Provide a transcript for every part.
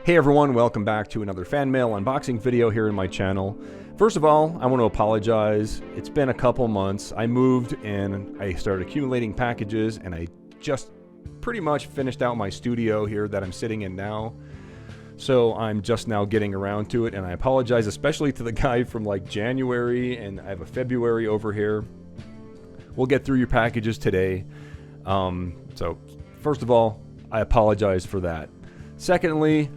Hey everyone, welcome back to another fan mail unboxing video here in my channel. First of all, I want to apologize. It's been a couple months. I moved and I started accumulating packages, and I just pretty much finished out my studio here that I'm sitting in now. So I'm just now getting around to it, and I apologize especially to the guy from like January, and I have a February over here. We'll get through your packages today. So first of all, I apologize for that. Secondly,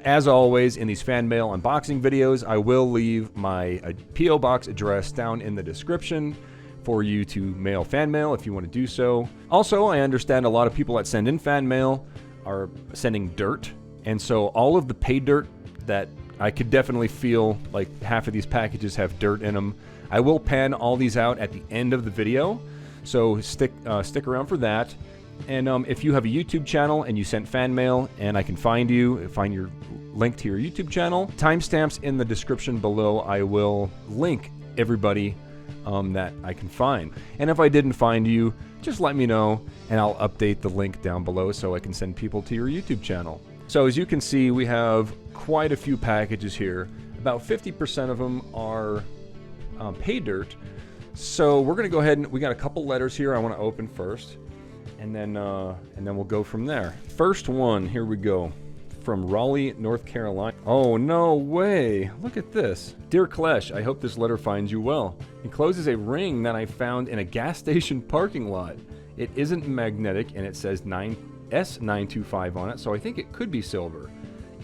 as always in these fan mail unboxing videos, I will leave my P.O. box address down in the description for you to mail fan mail if you want to do so. Also, I understand a lot of people that send in fan mail are sending dirt, and so all of the Paydirt that I could definitely feel like half of these packages have dirt in them. I will pan all these out at the end of the video, so stick around for that. And if you have a YouTube channel and you sent fan mail and I can find your link to your YouTube channel, timestamps in the description below. I will link everybody that I can find. And if I didn't find you, just let me know and I'll update the link down below so I can send people to your YouTube channel. So as you can see, we have quite a few packages here. About 50% of them are Paydirt. So we're going to go ahead and we got a couple letters here I want to open first. And then we'll go from there. First one, here we go. From Raleigh, North Carolina. Oh, no way. Look at this. Dear Klesh, I hope this letter finds you well. Encloses a ring that I found in a gas station parking lot. It isn't magnetic, and it says S925 on it, so I think it could be silver.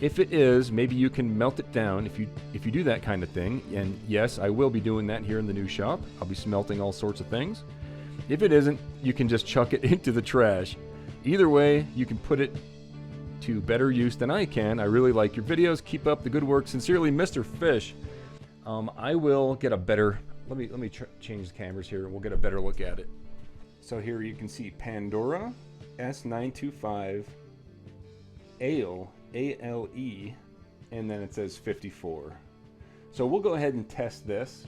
If it is, maybe you can melt it down if you do that kind of thing. And yes, I will be doing that here in the new shop. I'll be smelting all sorts of things. If it isn't, you can just chuck it into the trash. Either way, you can put it to better use than I can. I really like your videos. Keep up the good work. Sincerely, Mr. Fish. I will get a better... Let me change the cameras here, and we'll get a better look at it. So here you can see Pandora, S925, Ale, A-L-E, and then it says 54. So we'll go ahead and test this.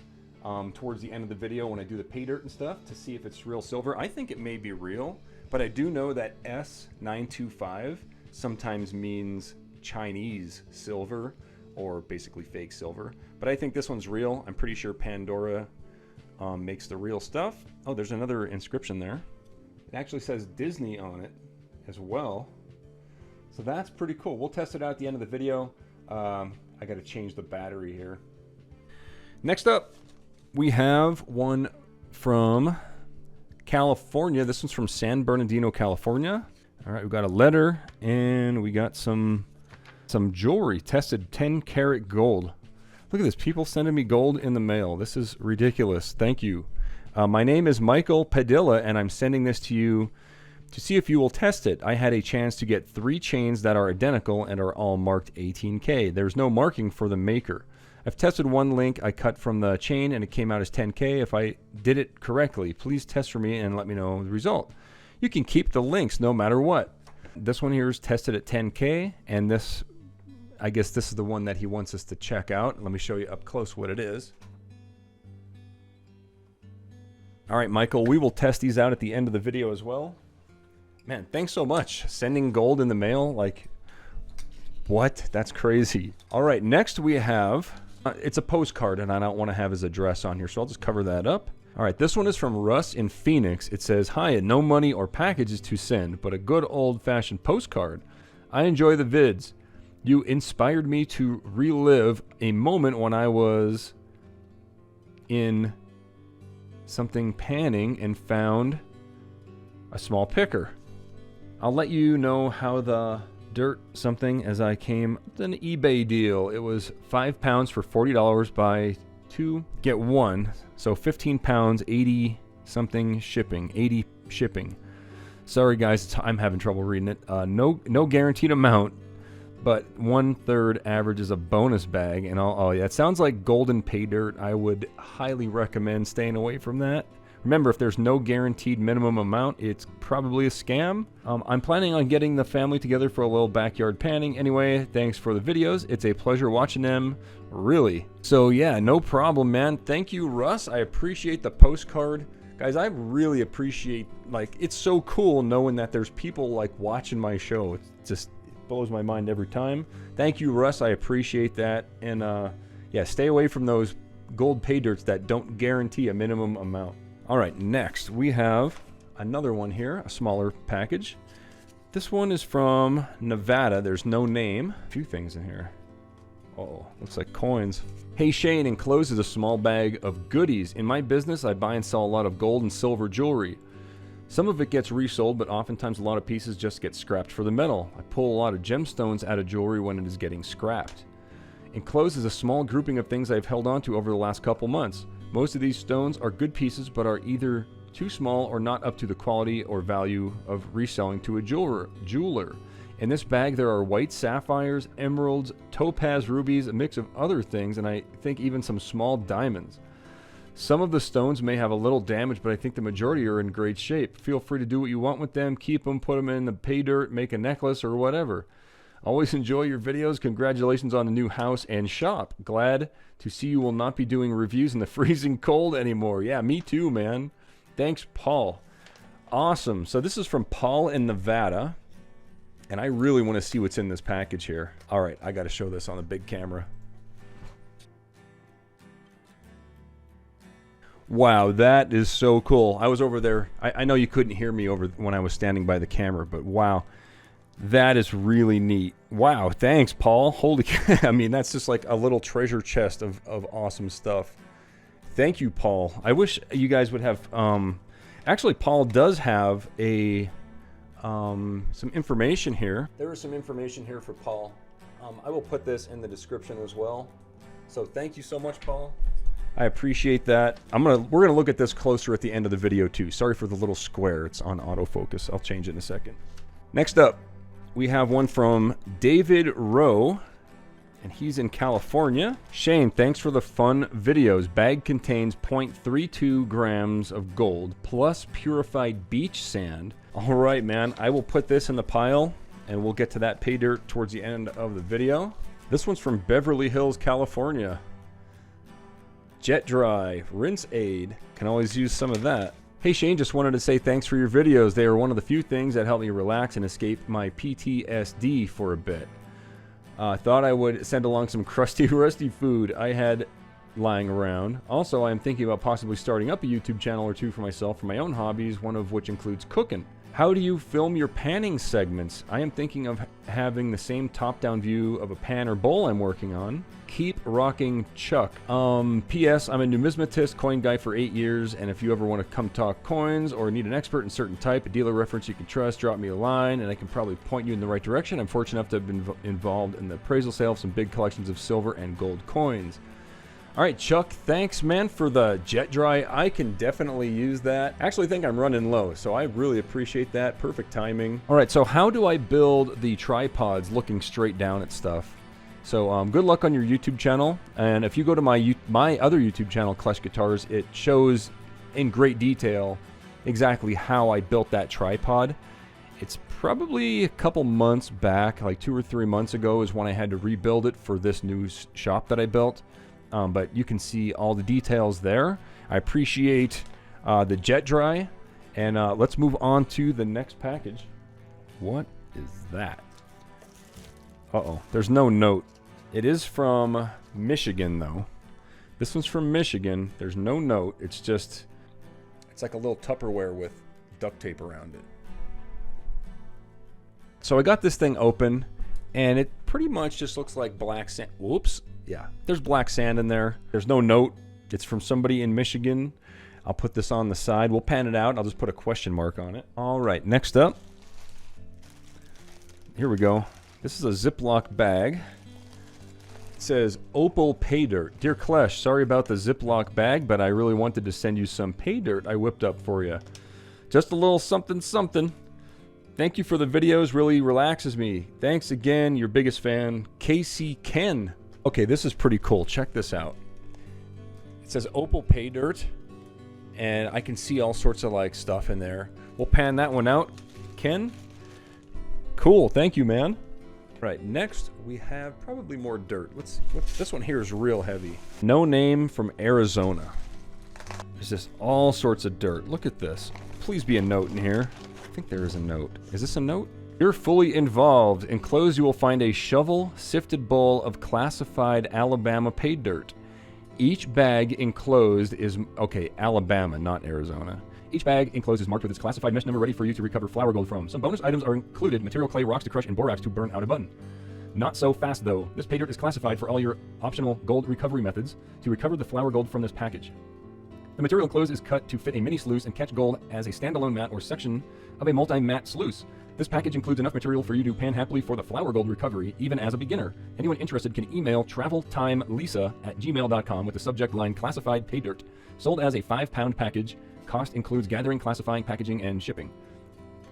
Towards the end of the video when I do the Paydirt and stuff to see if it's real silver. I think it may be real, but I do know that S925 sometimes means Chinese silver or basically fake silver, but I think this one's real. I'm pretty sure Pandora makes the real stuff. Oh, there's another inscription there. It actually says Disney on it as well, so that's pretty cool. We'll test it out at the end of the video. I got to change the battery here. Next up, we have one from California. This one's from San Bernardino, California. All right, we got a letter and we got some jewelry. Tested 10 karat gold. Look at this, people sending me gold in the mail. This is ridiculous. Thank you. My name is Michael Padilla, and I'm sending this to you to see if you will test it. I had a chance to get 3 chains that are identical and are all marked 18K. There's no marking for the maker. I've tested one link I cut from the chain and it came out as 10K. If I did it correctly, please test for me and let me know the result. You can keep the links no matter what. This one here is tested at 10K, and this, I guess this is the one that he wants us to check out. Let me show you up close what it is. All right, Michael, we will test these out at the end of the video as well. Man, thanks so much. Sending gold in the mail, like, what? That's crazy. All right, next we have... it's a postcard, and I don't want to have his address on here, so I'll just cover that up. All right, this one is from Russ in Phoenix. It says, "Hi, no money or packages to send, but a good old-fashioned postcard. I enjoy the vids. You inspired me to relive a moment when I was in something panning and found a small picker. I'll let you know how the dirt something as I came. It's an eBay deal. It was 5 pounds for $40, buy 2 get 1, so 15 pounds, 80 something shipping, 80 shipping. Sorry guys, I'm having trouble reading it. No guaranteed amount, but 1/3 average is a bonus bag." And oh yeah, it sounds like golden Paydirt. I would highly recommend staying away from that. Remember, if there's no guaranteed minimum amount, it's probably a scam. I'm planning on getting the family together for a little backyard panning. Anyway, thanks for the videos. It's a pleasure watching them, really. So yeah, no problem, man. Thank you, Russ. I appreciate the postcard. Guys, I really appreciate, like, it's so cool knowing that there's people, like, watching my show. It just blows my mind every time. Thank you, Russ. I appreciate that. And yeah, stay away from those gold pay dirts that don't guarantee a minimum amount. All right, next we have another one here, a smaller package. This one is from Nevada. There's no name. A few things in here. Oh, looks like coins. Hey Shane, enclosed is a small bag of goodies. In my business, I buy and sell a lot of gold and silver jewelry. Some of it gets resold, but oftentimes a lot of pieces just get scrapped for the metal. I pull a lot of gemstones out of jewelry when it is getting scrapped. Enclosed is a small grouping of things I've held onto over the last couple months. Most of these stones are good pieces, but are either too small or not up to the quality or value of reselling to a jeweler. In this bag there are white sapphires, emeralds, topaz rubies, a mix of other things, and I think even some small diamonds. Some of the stones may have a little damage, but I think the majority are in great shape. Feel free to do what you want with them, keep them, put them in the pay dirt, make a necklace or whatever. Always enjoy your videos. Congratulations on the new house and shop. Glad to see you will not be doing reviews in the freezing cold anymore. Yeah, me too, man. Thanks, Paul. Awesome. So this is from Paul in Nevada. And I really want to see what's in this package here. All right, I got to show this on the big camera. Wow, that is so cool. I was over there. I know you couldn't hear me over when I was standing by the camera, but wow. That is really neat. Wow, thanks, Paul. Holy I mean, that's just like a little treasure chest of awesome stuff. Thank you, Paul. I wish you guys would have... actually, Paul does have a... some information here. There is some information here for Paul. I will put this in the description as well. So thank you so much, Paul. I appreciate that. We're gonna look at this closer at the end of the video too. Sorry for the little square. It's on autofocus. I'll change it in a second. Next up, we have one from David Rowe, and he's in California. Shane, thanks for the fun videos. Bag contains 0.32 grams of gold plus purified beach sand. All right, man. I will put this in the pile, and we'll get to that pay dirt towards the end of the video. This one's from Beverly Hills, California. Jet dry, rinse aid. Can always use some of that. Hey Shane, just wanted to say thanks for your videos. They are one of the few things that help me relax and escape my PTSD for a bit. Thought I would send along some crusty, rusty food I had lying around. Also, I am thinking about possibly starting up a YouTube channel or two for myself for my own hobbies, one of which includes cooking. How do you film your panning segments? I am thinking of having the same top-down view of a pan or bowl I'm working on. Keep rocking, Chuck. P.S. I'm a numismatist, coin guy for 8 years, and if you ever want to come talk coins or need an expert in certain type, a dealer reference you can trust, drop me a line, and I can probably point you in the right direction. I'm fortunate enough to have been involved in the appraisal sale of some big collections of silver and gold coins. All right, Chuck, thanks, man, for the jet dry. I can definitely use that. Actually, I think I'm running low, so I really appreciate that. Perfect timing. All right, so how do I build the tripods looking straight down at stuff? So good luck on your YouTube channel. And if you go to my other YouTube channel, Klesh Guitars, it shows in great detail exactly how I built that tripod. It's probably a couple months back, like 2 or 3 months ago is when I had to rebuild it for this new shop that I built. But you can see all the details there. I appreciate the jet dry. And let's move on to the next package. What is that? Uh-oh, there's no note. It is from Michigan, though. This one's from Michigan. There's no note. It's like a little Tupperware with duct tape around it. So I got this thing open, and it pretty much just looks like black sand. Whoops. Yeah, there's black sand in there. There's no note. It's from somebody in Michigan. I'll put this on the side. We'll pan it out. I'll just put a question mark on it. All right, next up. Here we go. This is a Ziploc bag. It says Opal Paydirt. Dear Klesh, sorry about the Ziploc bag, but I really wanted to send you some Paydirt I whipped up for you. Just a little something something. Thank you for the videos. Really relaxes me. Thanks again. Your biggest fan, Casey Ken. Okay, this is pretty cool. Check this out. It says Opal Paydirt, and I can see all sorts of like stuff in there. We'll pan that one out. Ken? Cool. Thank you, man. Right, next we have probably more dirt. This one here is real heavy. No name from Arizona. There's just all sorts of dirt. Look at this. Please be a note in here. I think there is a note. Is this a note? You're fully involved. Enclosed, you will find a shovel-sifted bowl of classified Alabama Paydirt. Each bag enclosed is... Okay, Alabama, not Arizona. Each bag enclosed is marked with its classified mesh number ready for you to recover flour gold from. Some bonus items are included: material clay, rocks to crush, and borax to burn out a button. Not so fast, though. This Paydirt is classified for all your optional gold recovery methods to recover the flour gold from this package. The material enclosed is cut to fit a mini sluice and catch gold as a standalone mat or section of a multi-mat sluice. This package includes enough material for you to pan happily for the flour gold recovery, even as a beginner. Anyone interested can email traveltimelisa@gmail.com with the subject line classified Paydirt. Sold as a 5-pound package. Cost includes gathering, classifying, packaging, and shipping.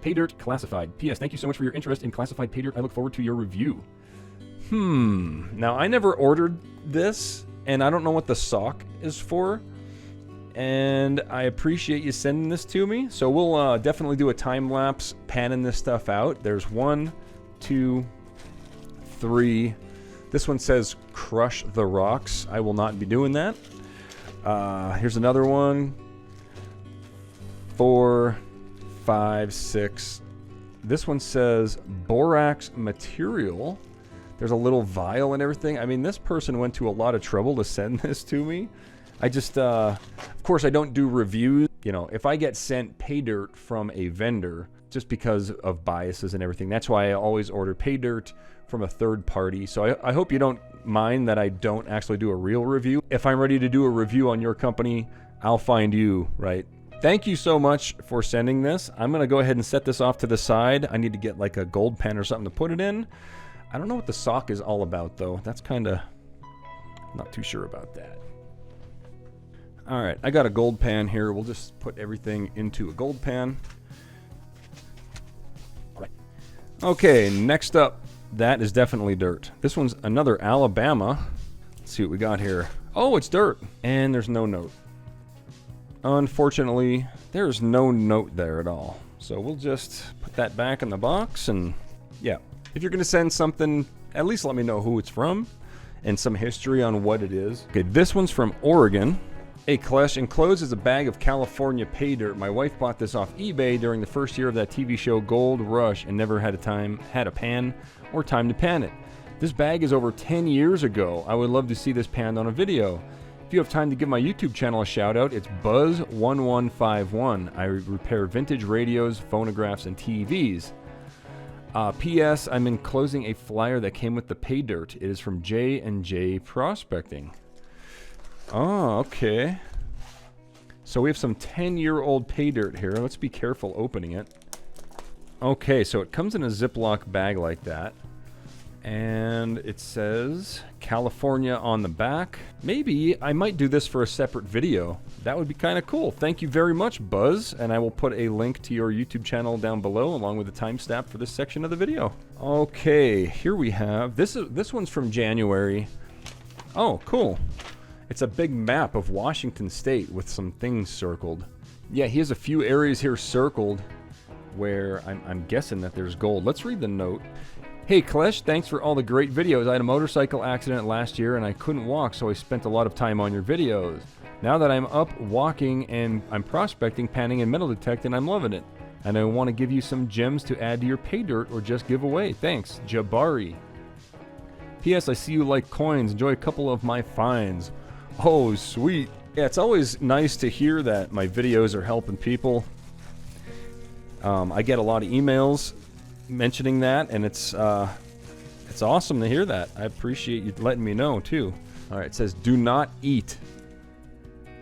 Paydirt classified. P.S. Thank you so much for your interest in classified Paydirt. I look forward to your review. Now, I never ordered this, and I don't know what the sock is for. And I appreciate you sending this to me. So we'll definitely do a time-lapse panning this stuff out. There's 1, 2, 3. This one says crush the rocks. I will not be doing that. Here's another one. 4, 5, 6. This one says borax material. There's a little vial and everything. I mean, this person went to a lot of trouble to send this to me. I just, of course, I don't do reviews. You know, if I get sent Paydirt from a vendor, just because of biases and everything, that's why I always order Paydirt from a third party. So I hope you don't mind that I don't actually do a real review. If I'm ready to do a review on your company, I'll find you, right? Thank you so much for sending this. I'm going to go ahead and set this off to the side. I need to get like a gold pen or something to put it in. I don't know what the sock is all about, though. That's kind of not too sure about that. All right, I got a gold pan here. We'll just put everything into a gold pan. All right. Okay, next up, that is definitely dirt. This one's another Alabama. Let's see what we got here. Oh, it's dirt. And there's no note. Unfortunately, there's no note there at all. So we'll just put that back in the box, and yeah. If you're going to send something, at least let me know who it's from and some history on what it is. Okay, this one's from Oregon. Hey, Klesh, enclosed is a bag of California Paydirt. My wife bought this off eBay during the first year of that TV show Gold Rush and never had a pan or time to pan it. This bag is over 10 years ago. I would love to see this panned on a video. If you have time to give my YouTube channel a shout out, it's Buzz1151. I repair vintage radios, phonographs, and TVs. P.S. I'm enclosing a flyer that came with the Paydirt. It is from J&J Prospecting. Oh, okay. So we have some 10-year-old Paydirt here. Let's be careful opening it. Okay, so it comes in a Ziploc bag like that. And it says California on the back. Maybe I might do this for a separate video. That would be kind of cool. Thank you very much, Buzz. And I will put a link to your YouTube channel down below along with the timestamp for this section of the video. Okay, here we have, this one's from January. Oh, cool. It's a big map of Washington State with some things circled. Yeah, he has a few areas here circled where I'm guessing that there's gold. Let's read the note. Hey, Klesh, thanks for all the great videos. I had a motorcycle accident last year and I couldn't walk, so I spent a lot of time on your videos. Now that I'm up walking and I'm prospecting, panning, and metal detecting, I'm loving it. And I want to give you some gems to add to your Paydirt or just give away. Thanks, Jabari. P.S. I see you like coins. Enjoy a couple of my finds. Oh, sweet. Yeah, it's always nice to hear that my videos are helping people. I get a lot of emails mentioning that, and it's awesome to hear that. I appreciate you letting me know, too. All right, it says, do not eat.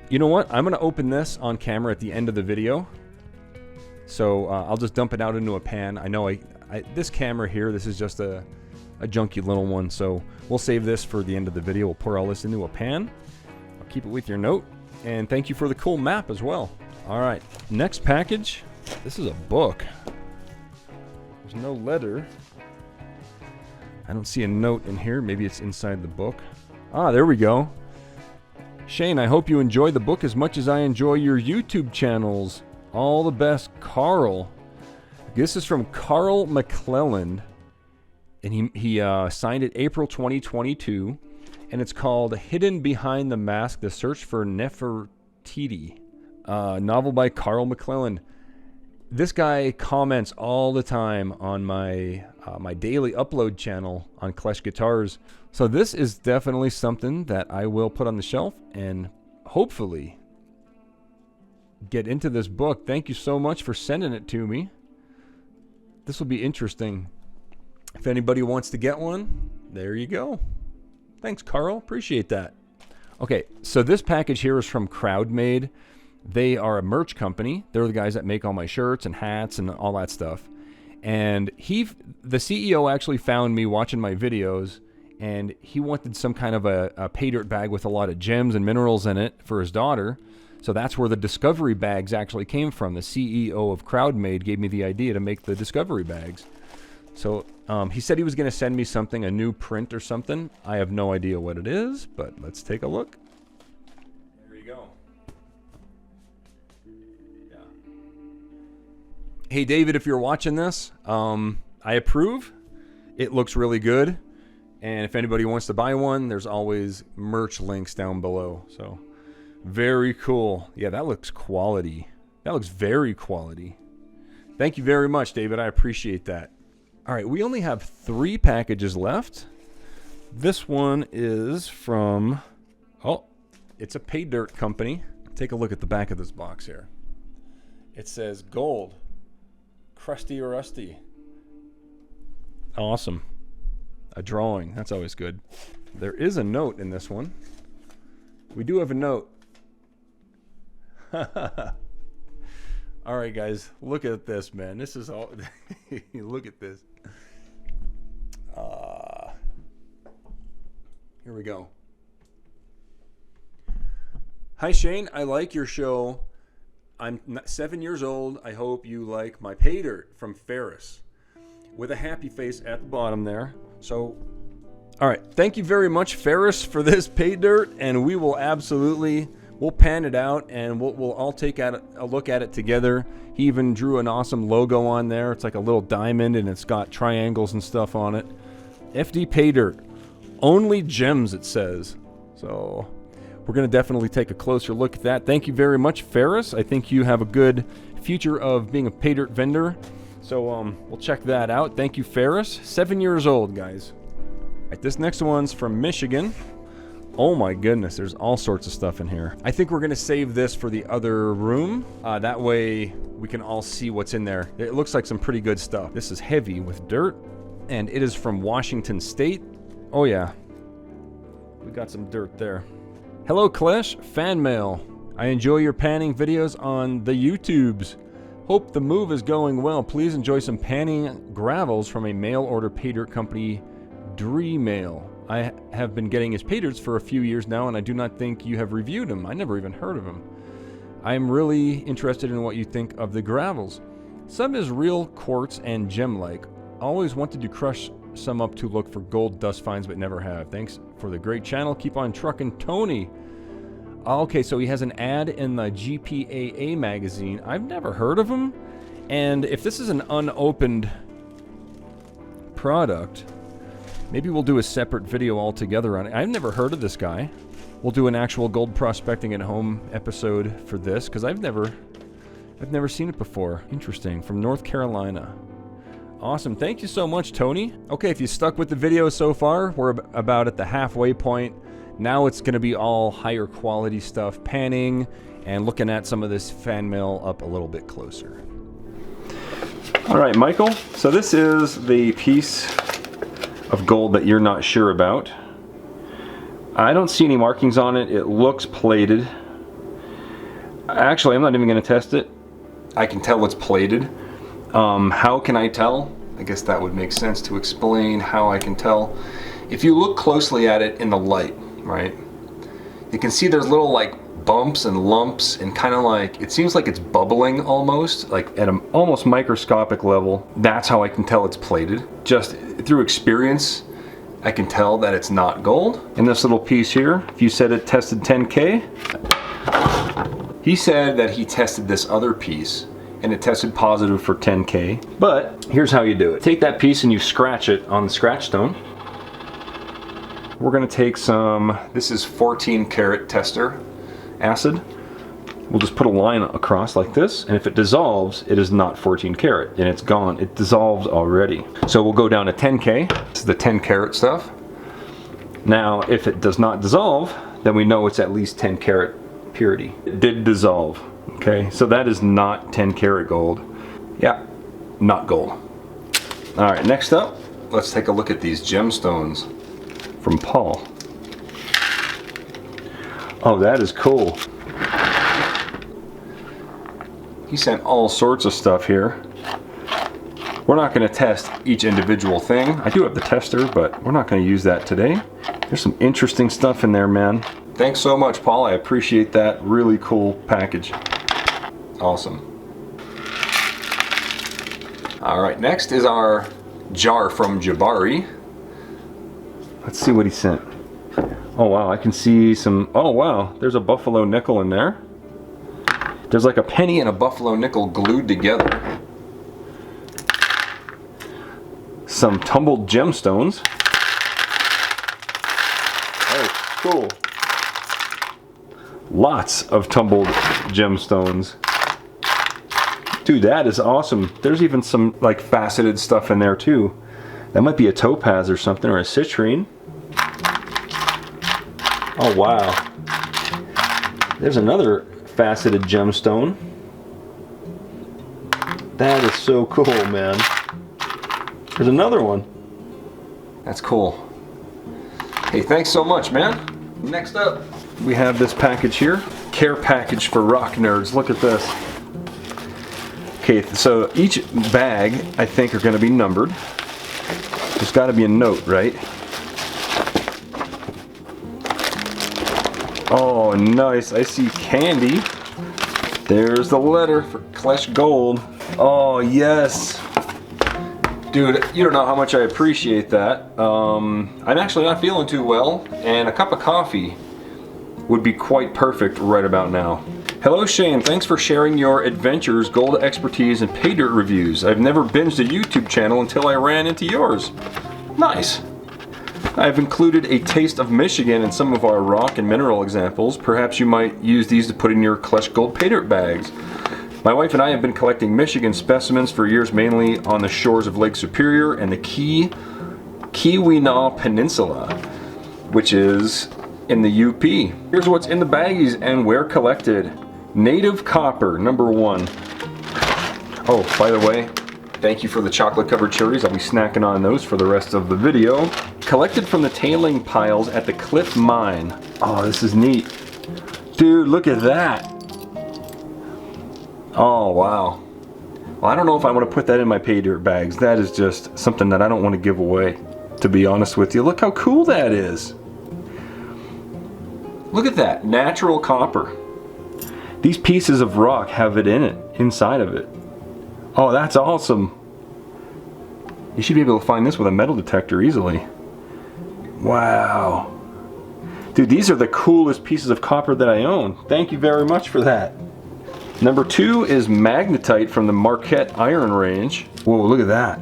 You know what? I'm going to open this on camera at the end of the video. So I'll just dump it out into a pan. I know this camera here, this is just a junky little one, so we'll save this for the end of the video. We'll pour all this into a pan. I'll keep it with your note. And thank you for the cool map as well. All right, next package. This is a book. There's no letter. I don't see a note in here. Maybe it's inside the book. Ah, there we go. Shane, I hope you enjoy the book as much as I enjoy your YouTube channels. All the best, Carl. This is from Carl McLelland. And he signed it April 2022. And it's called Hidden Behind the Mask, The Search for Nefertiti. Novel by Carl McLelland. This guy comments all the time on my my daily upload channel on Klesh Guitars. So this is definitely something that I will put on the shelf and hopefully get into this book. Thank you so much for sending it to me. This will be interesting. If anybody wants to get one, there you go. Thanks, Carl. Appreciate that. Okay, so this package here is from Crowdmade. They are a merch company. They're the guys that make all my shirts and hats and all that stuff. And the CEO actually found me watching my videos, and he wanted some kind of a Paydirt bag with a lot of gems and minerals in it for his daughter. So that's where the Discovery bags actually came from. The CEO of Crowdmade gave me the idea to make the Discovery bags. So he said he was going to send me something, a new print or something. I have no idea what it is, but let's take a look. There you go. Yeah. Hey, David, if you're watching this, I approve. It looks really good. And if anybody wants to buy one, there's always merch links down below. So very cool. Yeah, that looks quality. That looks very quality. Thank you very much, David. I appreciate that. All right, we only have 3 packages left. This one is from, oh, it's a Paydirt company. Take a look at the back of this box here. It says gold, crusty or rusty. Awesome. A drawing, that's always good. There is a note in this one. We do have a note. All right, guys, look at this, man. This is all, look at this. Here we go. Hi, Shane. I like your show. I'm 7 years old. I hope you like my Paydirt from Ferris. With a happy face at the bottom there. So, all right. Thank you very much, Ferris, for this Paydirt, and we will absolutely, we'll pan it out, and we'll all take a look at it together. He even drew an awesome logo on there. It's like a little diamond, and it's got triangles and stuff on it. FD Paydirt. Only gems, it says. So we're going to definitely take a closer look at that. Thank you very much, Ferris. I think you have a good future of being a Paydirt vendor. So we'll check that out. Thank you, Ferris. 7 years old, guys. All right, this next one's from Michigan. Oh my goodness, there's all sorts of stuff in here. I think we're gonna save this for the other room. That way we can all see what's in there. It looks like some pretty good stuff. This is heavy with dirt, and it is from Washington State. Oh yeah, we got some dirt there. Hello, Klesh, fan mail. I enjoy your panning videos on the YouTubes. Hope the move is going well. Please enjoy some panning gravels from a mail order Paydirt company, Mail. I have been getting his Paydirts for a few years now, and I do not think you have reviewed him. I never even heard of him. I am really interested in what you think of the gravels. Some is real quartz and gem-like. Always wanted to crush some up to look for gold dust finds, but never have. Thanks for the great channel. Keep on trucking, Tony. Okay, so he has an ad in the GPAA magazine. I've never heard of him. And if this is an unopened product, maybe we'll do a separate video altogether on it. I've never heard of this guy. We'll do an actual gold prospecting at home episode for this, because I've never seen it before. Interesting. From North Carolina. Awesome. Thank you so much, Tony. Okay, if you stuck with the video so far, we're about at the halfway point. Now it's going to be all higher quality stuff, panning, and looking at some of this fan mail up a little bit closer. All right, Michael. So this is the piece of gold that you're not sure about. I don't see any markings on it. It looks plated. Actually, I'm not even going to test it. I can tell it's plated. How can I tell? I guess that would make sense to explain how I can tell. If you look closely at it in the light, right, you can see there's little like bumps and lumps, and kind of like, it seems like it's bubbling almost, like at an almost microscopic level. That's how I can tell it's plated. Just through experience, I can tell that it's not gold. And this little piece here, if you said it tested 10K, he said that he tested this other piece and it tested positive for 10K. But here's how you do it. Take that piece and you scratch it on the scratch stone. We're gonna take some, this is 14 karat tester acid. We'll just put a line across like this, and if it dissolves, it is not 14 karat, and it's gone. It dissolves already. So we'll go down to 10K. This is the 10 karat stuff. Now, if it does not dissolve, then we know it's at least 10 karat purity. It did dissolve, okay? So that is not 10 karat gold. Yeah, not gold. All right, next up, let's take a look at these gemstones from Paul. Oh, that is cool. He sent all sorts of stuff here. We're not going to test each individual thing. I do have the tester, but we're not going to use that today. There's some interesting stuff in there, man. Thanks so much, Paul. I appreciate that. Really cool package. Awesome. All right, next is our jar from Jabari. Let's see what he sent. Oh wow, I can see some, oh wow, there's a buffalo nickel in there. There's like a penny and a buffalo nickel glued together. Some tumbled gemstones. Oh, cool. Lots of tumbled gemstones. Dude, that is awesome. There's even some like faceted stuff in there too. That might be a topaz or something, or a citrine. Oh wow. There's another faceted gemstone. That is so cool, man. There's another one. That's cool. Hey, thanks so much, man. Next up, we have this package here. Care package for rock nerds. Look at this. Okay, so each bag, I think, are going to be numbered. There's got to be a note, right? Oh, nice. I see candy. There's the letter for Klesh Gold. Oh, yes. Dude, you don't know how much I appreciate that. I'm actually not feeling too well, and a cup of coffee would be quite perfect right about now. Hello, Shane. Thanks for sharing your adventures, gold expertise, and Paydirt reviews. I've never binged a YouTube channel until I ran into yours. Nice. I've included a taste of Michigan in some of our rock and mineral examples. Perhaps you might use these to put in your Klesh Gold Paydirt bags. My wife and I have been collecting Michigan specimens for years, mainly on the shores of Lake Superior and the Keweenaw Peninsula, which is in the UP. Here's what's in the baggies and where collected. Native copper, #1. Oh, by the way, thank you for the chocolate covered cherries. I'll be snacking on those for the rest of the video. Collected from the tailing piles at the Cliff Mine. Oh, this is neat. Dude, look at that. Oh, wow. Well, I don't know if I want to put that in my Paydirt bags. That is just something that I don't want to give away, to be honest with you. Look how cool that is. Look at that, natural copper. These pieces of rock have it in it, inside of it. Oh, that's awesome. You should be able to find this with a metal detector easily. Wow. Dude, these are the coolest pieces of copper that I own. Thank you very much for that. #2 is magnetite from the Marquette Iron Range. Whoa, look at that.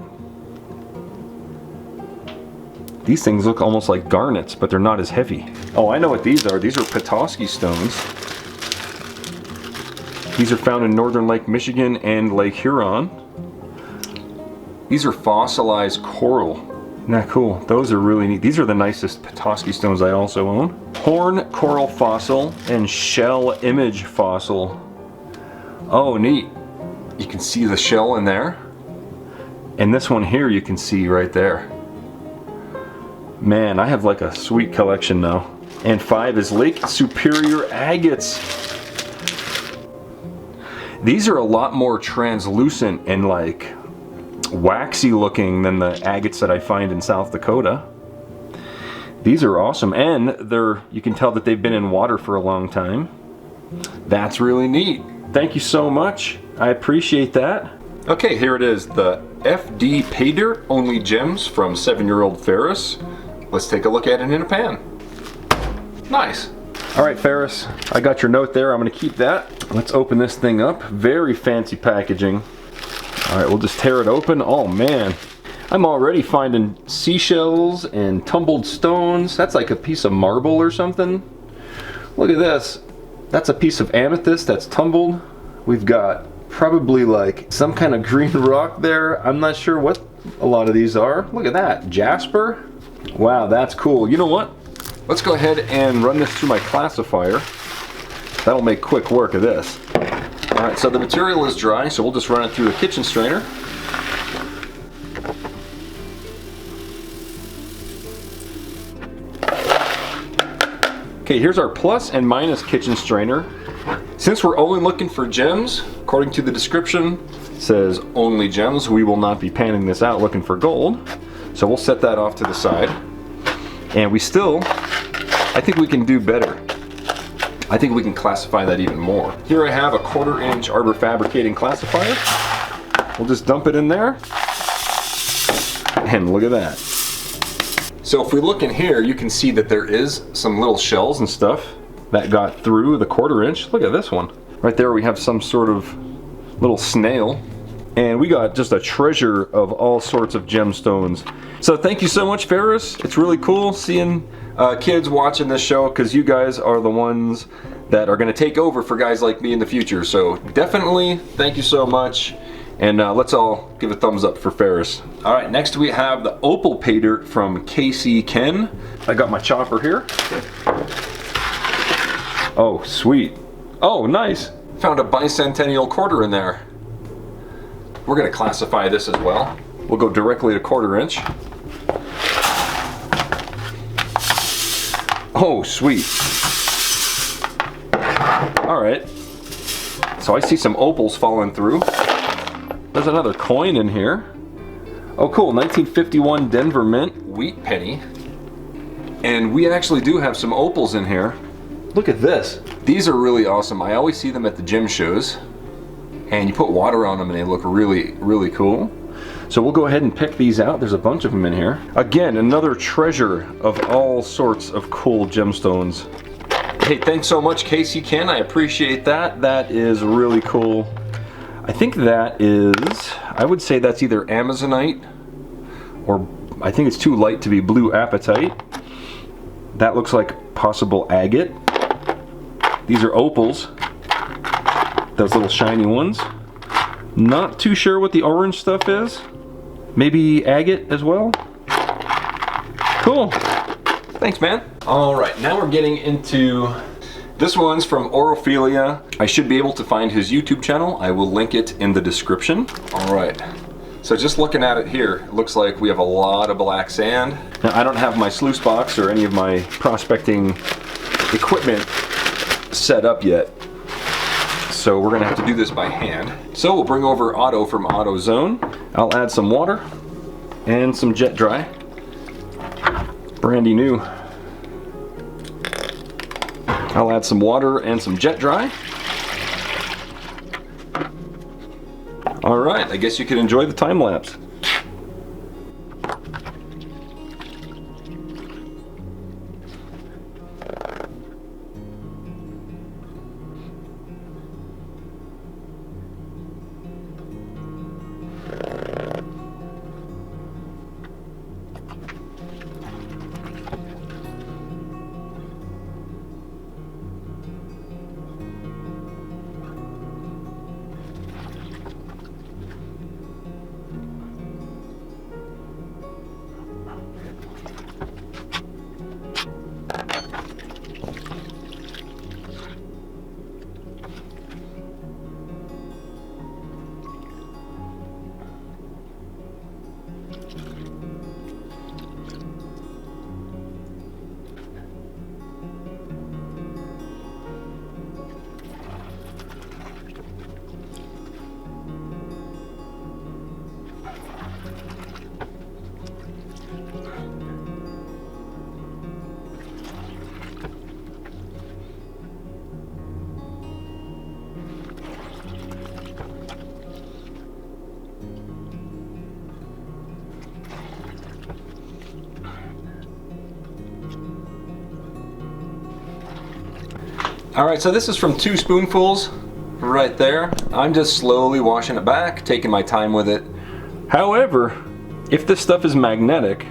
These things look almost like garnets, but they're not as heavy. Oh, I know what these are. These are Petoskey stones. These are found in northern Lake Michigan and Lake Huron. These are fossilized coral. Isn't that cool? Those are really neat. These are the nicest Petoskey stones I also own. Horn coral fossil and shell image fossil. Oh, neat. You can see the shell in there. And this one here you can see right there. Man, I have like a sweet collection now. And 5 is Lake Superior agates. These are a lot more translucent and like waxy looking than the agates that I find in South Dakota. These are awesome, and you can tell that they've been in water for a long time. That's really neat. Thank you so much. I appreciate that. Okay, here it is, the FD Paydirt Only Gems from 7-year-old Ferris. Let's take a look at it in a pan. Nice. All right, Ferris, I got your note there. I'm gonna keep that. Let's open this thing up. Very fancy packaging. All right, we'll just tear it open. Oh man, I'm already finding seashells and tumbled stones. That's like a piece of marble or something. Look at this. That's a piece of amethyst that's tumbled. We've got probably like some kind of green rock there. I'm not sure what a lot of these are. Look at that, jasper. Wow, that's cool. You know what? Let's go ahead and run this through my classifier. That'll make quick work of this. All right, so the material is dry, so we'll just run it through a kitchen strainer. Okay, here's our plus and minus kitchen strainer. Since we're only looking for gems, according to the description, it says only gems. We will not be panning this out looking for gold. So we'll set that off to the side. And we still, I think we can do better. I think we can classify that even more. Here I have a 1/4 inch Arbor Fabricating classifier. We'll just dump it in there. And look at that. So if we look in here, you can see that there is some little shells and stuff that got through the 1/4 inch. Look at this one. Right there we have some sort of little snail. And we got just a treasure of all sorts of gemstones. So thank you so much, Ferris. It's really cool seeing kids watching this show, because you guys are the ones that are going to take over for guys like me in the future. So definitely thank you so much. And let's all give a thumbs up for Ferris. All right, next we have the opal pay dirt from KC Ken. I got my chopper here. Oh, sweet. Oh, nice. Found a bicentennial quarter in there. We're gonna classify this as well. We'll go directly to 1/4 inch. Oh, sweet. All right. So I see some opals falling through. There's another coin in here. Oh cool, 1951 Denver Mint wheat penny. And we actually do have some opals in here. Look at this. These are really awesome. I always see them at the gym shows. And you put water on them and they look really, really cool. So we'll go ahead and pick these out. There's a bunch of them in here. Again, another treasure of all sorts of cool gemstones. Hey, thanks so much, KC Ken. I appreciate that. That is really cool. I think that is, I would say that's either Amazonite, or I think it's too light to be blue apatite. That looks like possible agate. These are opals, those little shiny ones. Not too sure what the orange stuff is. Maybe agate as well. Cool. Thanks, man. All right, now we're getting into, this one's from Orophilia. I should be able to find his YouTube channel. I will link it in the description. All right, so just looking at it here, it looks like we have a lot of black sand. Now, I don't have my sluice box or any of my prospecting equipment set up yet, so we're gonna have to do this by hand. So we'll bring over Otto from AutoZone. I'll add some water and some jet dry. Brandy new. I'll add some water and some jet dry. All right, I guess you can enjoy the time lapse. All right, so this is from 2 spoonfuls right there. I'm just slowly washing it back, taking my time with it. However, if this stuff is magnetic,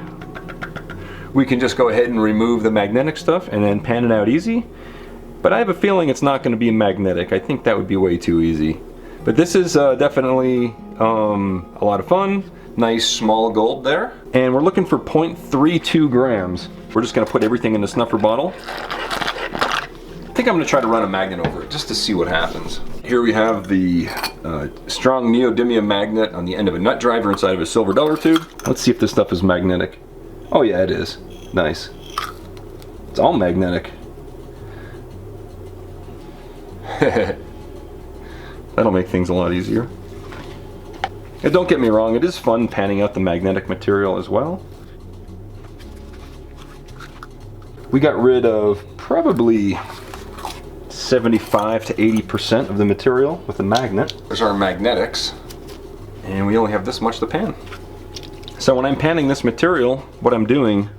we can just go ahead and remove the magnetic stuff and then pan it out easy. but I have a feeling it's not going to be magnetic. I think that would be way too easy. But this is definitely a lot of fun. Nice small gold there. And we're looking for 0.32 grams. We're just going to put everything in the snuffer bottle. I think I'm going to try to run a magnet over it just to see what happens. Here we have the strong neodymium magnet on the end of a nut driver inside of a silver dollar tube. Let's see if this stuff is magnetic. Oh yeah, it is. Nice. It's all magnetic. That'll make things a lot easier. And don't get me wrong, it is fun panning out the magnetic material as well. We got rid of probably 75 to 80% of the material with the magnet. There's our magnetics, and we only have this much to pan. So when I'm panning this material, what I'm doing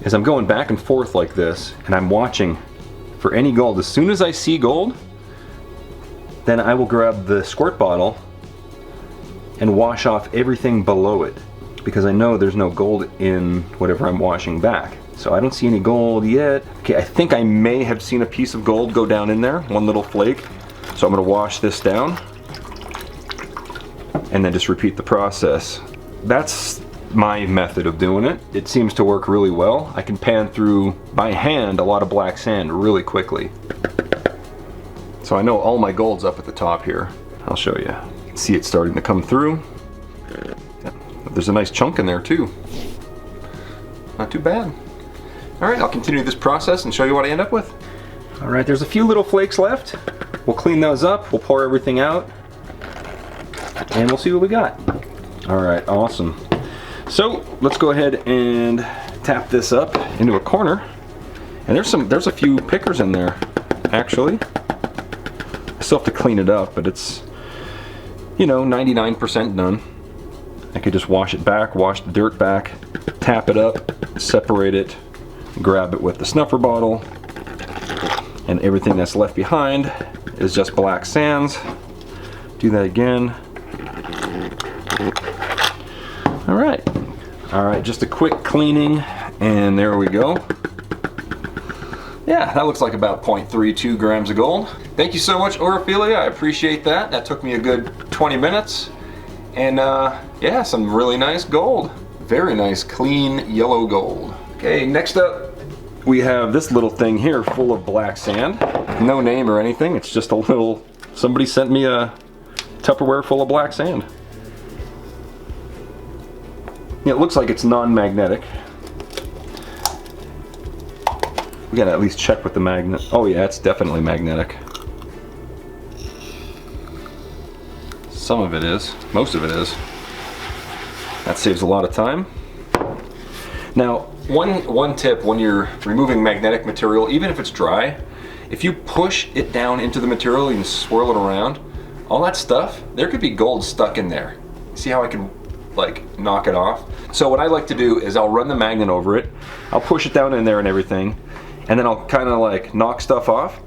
is I'm going back and forth like this, and I'm watching for any gold. As soon as I see gold, then I will grab the squirt bottle and wash off everything below it, because I know there's no gold in whatever I'm washing back. So I don't see any gold yet. Okay, I think I may have seen a piece of gold go down in there, one little flake. So I'm gonna wash this down and then just repeat the process. That's my method of doing it. It seems to work really well. I can pan through by hand a lot of black sand really quickly. So I know all my gold's up at the top here. I'll show you. You can see it starting to come through. There's a nice chunk in there too. Not too bad. All right, I'll continue this process and show you what I end up with. All right, there's a few little flakes left. We'll clean those up, we'll pour everything out, and we'll see what we got. All right, awesome. So let's go ahead and tap this up into a corner. And there's a few pickers in there, actually. I still have to clean it up, but it's, you know, 99% done. I could just wash it back, wash the dirt back, tap it up, separate it, grab it with the snuffer bottle, and everything that's left behind is just black sands. Do that again. All right, just a quick cleaning, and there we go. Yeah, that looks like about 0.32 grams of gold. Thank you so much, Orophilia. I appreciate that. That took me a good 20 minutes. And yeah, some really nice gold. Very nice, clean yellow gold. Okay, next up, we have this little thing here full of black sand. No name or anything, it's just a little, somebody sent me a Tupperware full of black sand. Yeah, it looks like it's non-magnetic. We gotta at least check with the magnet. Oh yeah, it's definitely magnetic. Some of it is, most of it is. That saves a lot of time. Now, one tip when you're removing magnetic material, even if it's dry, if you push it down into the material and swirl it around, all that stuff, there could be gold stuck in there. See how I can like knock it off? So what I like to do is I'll run the magnet over it, I'll push it down in there and everything, and then I'll kind of like knock stuff off,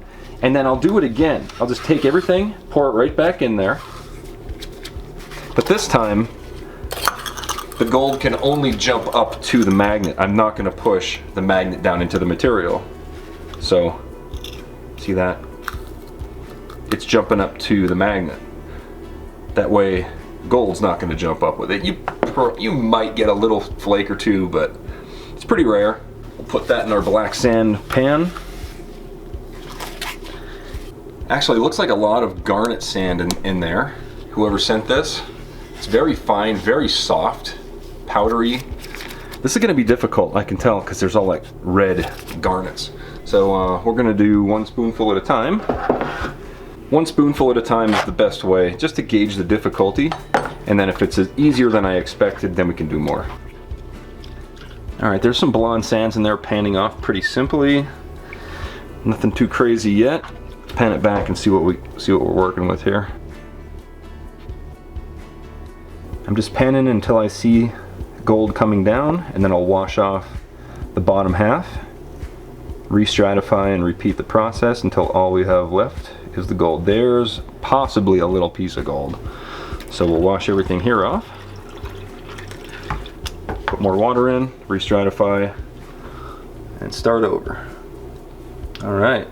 and then I'll do it again. I'll just take everything, pour it right back in there. But this time, the gold can only jump up to the magnet. I'm not going to push the magnet down into the material. So, see that? It's jumping up to the magnet. That way, gold's not going to jump up with it. You might get a little flake or two, but it's pretty rare. We'll put that in our black sand pan. Actually, it looks like a lot of garnet sand in there. Whoever sent this. It's very fine, very soft, powdery. This is going to be difficult, I can tell, because there's all like red garnets. So we're going to do one spoonful at a time. One spoonful at a time is the best way, just to gauge the difficulty. And then if it's easier than I expected, then we can do more. All right, there's some blonde sands in there panning off pretty simply. Nothing too crazy yet. Pan it back and see what we're working with here. I'm just panning until I see gold coming down, and then I'll wash off the bottom half, re-stratify and repeat the process until all we have left is the gold. There's possibly a little piece of gold. So we'll wash everything here off, put more water in, re-stratify, and start over. All right.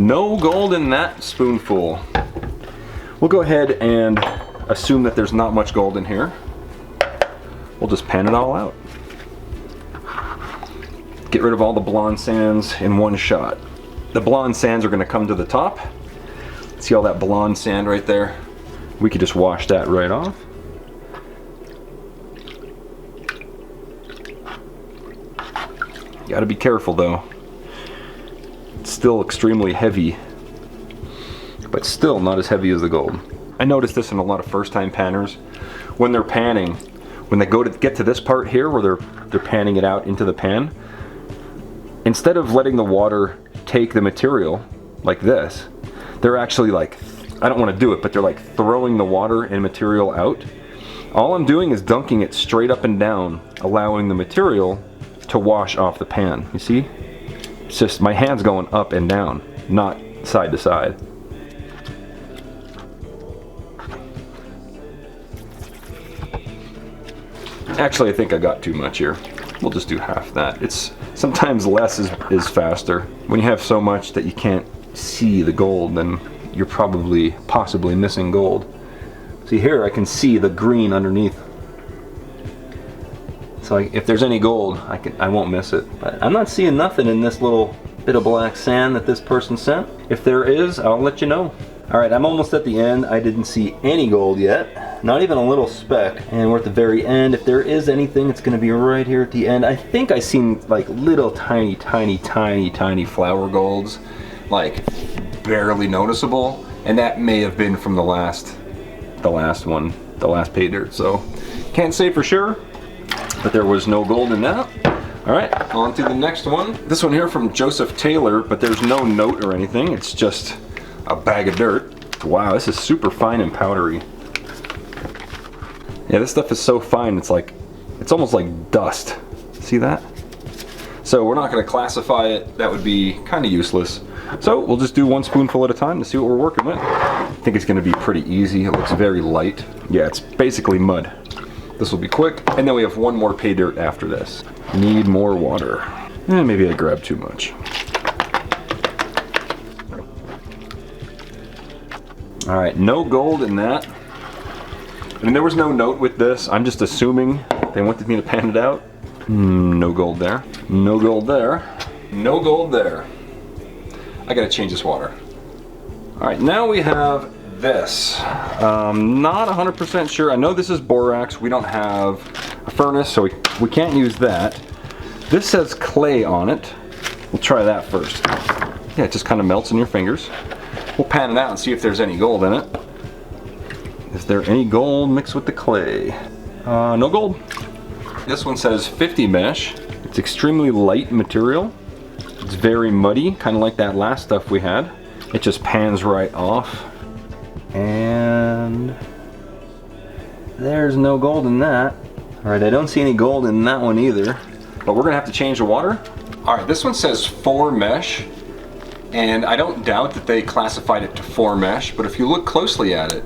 No gold in that spoonful. We'll go ahead and assume that there's not much gold in here. We'll just pan it all out. Get rid of all the blonde sands in one shot. The blonde sands are going to come to the top. See all that blonde sand right there? We could just wash that right off. Gotta be careful though. It's still extremely heavy, but still not as heavy as the gold. I noticed this in a lot of first-time panners. When they're panning, when they go to get to this part here where they're panning it out into the pan, instead of letting the water take the material like this, they're actually like, I don't want to do it, but they're like throwing the water and material out. All I'm doing is dunking it straight up and down, allowing the material to wash off the pan. You see? It's just my hand's going up and down, not side to side. Actually, I think I got too much here. We'll just do half that. It's sometimes less is faster. When you have so much that you can't see the gold, then you're possibly missing gold. See here, I can see the green underneath. So if there's any gold, I won't miss it. But I'm not seeing nothing in this little bit of black sand that this person sent. If there is, I'll let you know. Alright, I'm almost at the end. I didn't see any gold yet. Not even a little speck. And we're at the very end. If there is anything, it's going to be right here at the end. I think I seen like little tiny flower golds. Like barely noticeable. And that may have been from the last one. The last Paydirt. So, can't say for sure. But there was no gold in that. Alright, on to the next one. This one here from Joseph Taylor, but there's no note or anything. It's just a bag of dirt. Wow, this is super fine and powdery. Yeah, this stuff is so fine, it's almost like dust. See that? So we're not going to classify it. That would be kind of useless. So we'll just do one spoonful at a time to see what we're working with. I think it's going to be pretty easy. It looks very light. Yeah, it's basically mud. This will be quick. And then we have one more pay dirt after this. Need more water. And maybe I grabbed too much. Alright, no gold in that. I mean, there was no note with this. I'm just assuming they wanted me to pan it out. No gold there. No gold there. No gold there. I gotta change this water. Alright, now we have this. Not 100% sure. I know this is borax. We don't have a furnace, so we can't use that. This says clay on it. We'll try that first. Yeah, it just kind of melts in your fingers. We'll pan it out and see if there's any gold in it. Is there any gold mixed with the clay? No gold. This one says 50 mesh. It's extremely light material. It's very muddy, kind of like that last stuff we had. It just pans right off. And there's no gold in that. Alright, I don't see any gold in that one either. But we're gonna have to change the water. Alright, this one says 4 mesh. And I don't doubt that they classified it to 4 mesh, but if you look closely at it,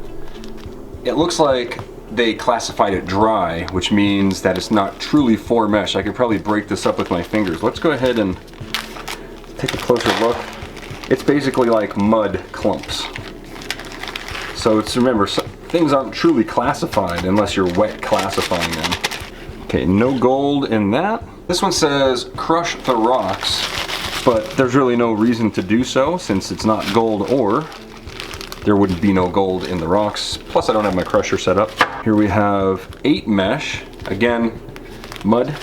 it looks like they classified it dry, which means that it's not truly 4 mesh. I could probably break this up with my fingers. Let's go ahead and take a closer look. It's basically like mud clumps. So it's, remember, things aren't truly classified unless you're wet classifying them. Okay, no gold in that. This one says crush the rocks, but there's really no reason to do so since it's not gold ore. There wouldn't be no gold in the rocks. Plus I don't have my crusher set up. Here we have 8 mesh. Again, mud.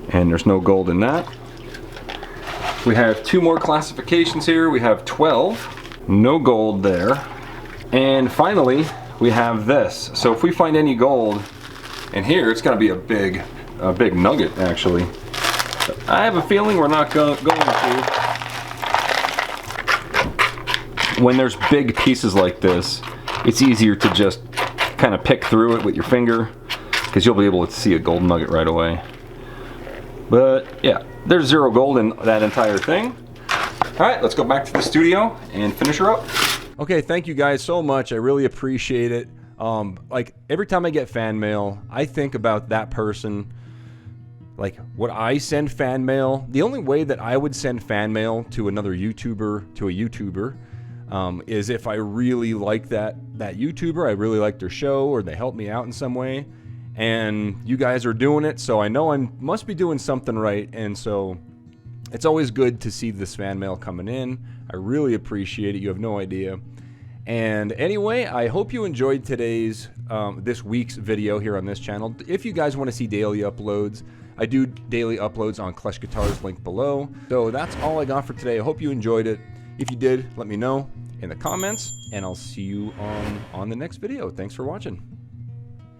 And there's no gold in that. We have 2 more classifications here. We have 12. No gold there. And finally, we have this. So if we find any gold in here, it's gonna be a big nugget actually. I have a feeling we're not going to. When there's big pieces like this, it's easier to just kind of pick through it with your finger because you'll be able to see a gold nugget right away. But yeah, there's 0 gold in that entire thing. Alright, let's go back to the studio and finish her up. Okay, thank you guys so much. I really appreciate it. Like every time I get fan mail, I think about that person like, would I send fan mail? The only way that I would send fan mail to another YouTuber, to a YouTuber, is if I really like that YouTuber, I really like their show, or they help me out in some way, and you guys are doing it, so I know I must be doing something right, and so it's always good to see this fan mail coming in. I really appreciate it. You have no idea. And anyway, I hope you enjoyed today's, this week's video here on this channel. If you guys want to see daily uploads, I do daily uploads on Klesh Guitars, link below. So that's all I got for today. I hope you enjoyed it. If you did, let me know in the comments, and I'll see you on the next video. Thanks for watching.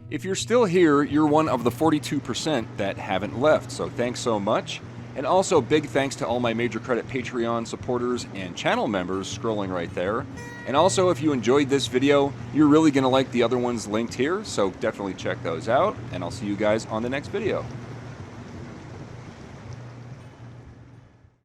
If you're still here, you're one of the 42% that haven't left, so thanks so much. And also, big thanks to all my Major Credit Patreon supporters and channel members scrolling right there. And also, if you enjoyed this video, you're really going to like the other ones linked here, so definitely check those out, and I'll see you guys on the next video.